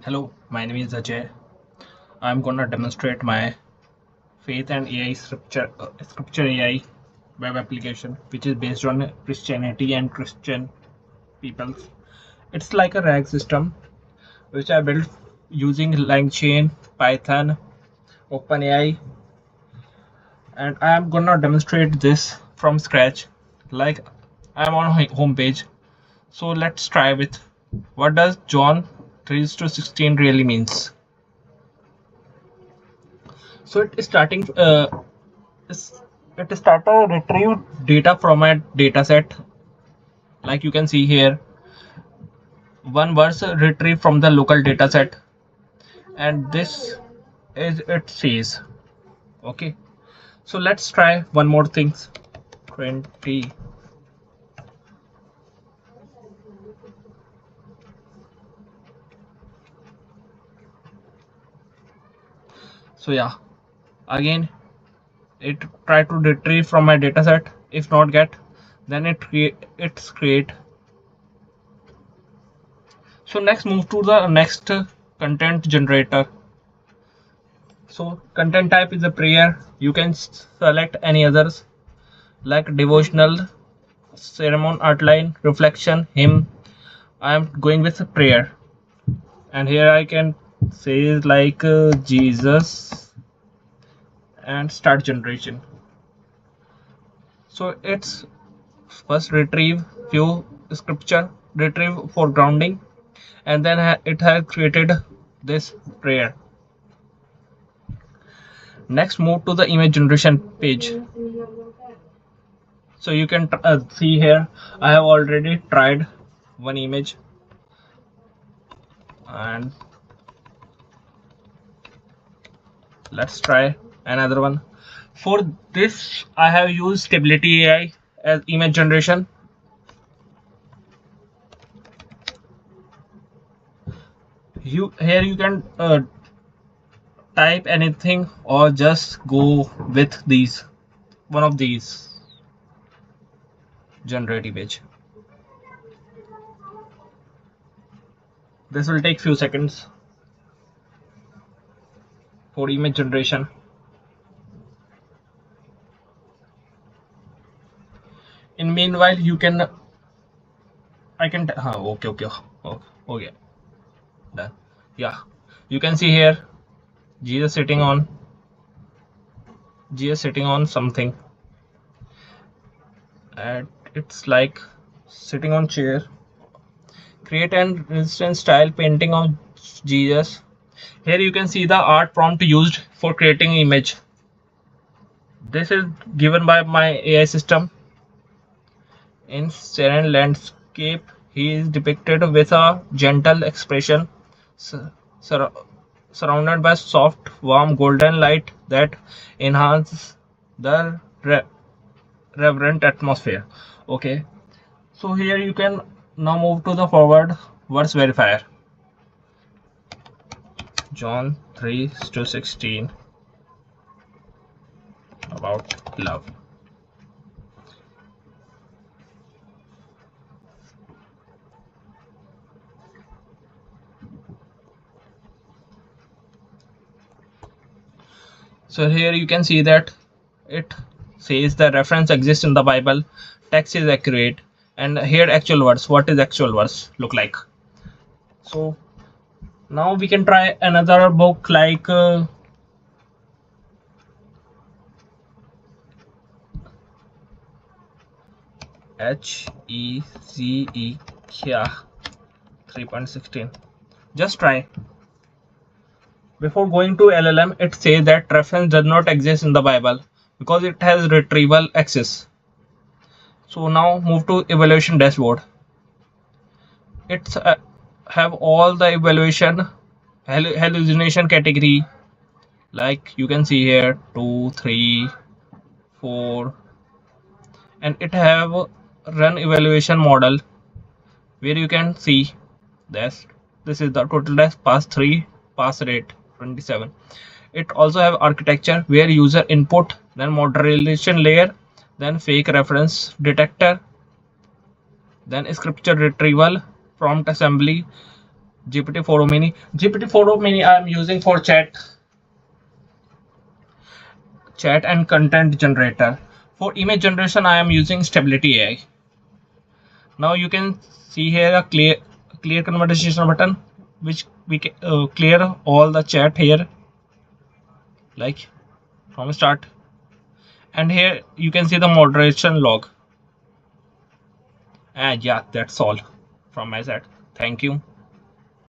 Hello, my name is Ajay. I'm gonna demonstrate my faith and AI scripture AI web application, which is based on Christianity and Christian peoples. It's like a RAG system which I built using LangChain, Python, OpenAI, and I am gonna demonstrate this from scratch. Like I'm on home page. So let's try with what does John 3 to 16 really means. So it is starting is- it start to retrieve data from a data set, like you can see here. One was retrieved from the local data set, and this is it says. Okay, so let's try one more thing. 20. So yeah, again it try to retrieve from my data set. If not get, then it's create. So next move to the next content generator. So content type is a prayer. You can select any others like devotional, sermon outline, reflection, hymn. I am going with a prayer, and here I can say like Jesus and start generation. So it's first retrieve few scripture, retrieve for grounding, and then it has created this prayer. Next move to the image generation page. So you can see here I have already tried one image, and let's try another one. For this I have used Stability AI as image generation. You can type anything or just go with these one of these generative image. This will take few seconds for image generation. In meanwhile you can okay, okay, done. Yeah, you can see here Jesus sitting on something, and it's like sitting on chair. Create an resistance style painting of Jesus. Here you can see the art prompt used for creating image. This is given by my AI system. In serene landscape, he is depicted with a gentle expression, sur- surrounded by soft, warm golden light that enhances the reverent atmosphere. Okay, so here you can now move to the forward verse verifier. John 3 to 16 about love. So here you can see that it says the reference exists in the Bible, text is accurate, and here actual words. What is actual words look like? So now we can try another book like HECE, yeah, 3.16. Just try. Before going to LLM, it says that reference does not exist in the Bible because it has retrieval access. So now move to evaluation dashboard. It's have all the evaluation hallucination category, like you can see here 2, 3, 4, and it have run evaluation model where you can see this. This is the total test pass 3, pass rate 27. It also have architecture where user input, then moderation layer, then fake reference detector, then scripture retrieval, prompt assembly, GPT-4o mini. GPT-4o mini I am using for chat and content generator. For image generation I am using Stability AI. Now you can see here a clear conversation button, which we can clear all the chat here, like from start. And here you can see the moderation log. And yeah, that's all from my side. Thank you.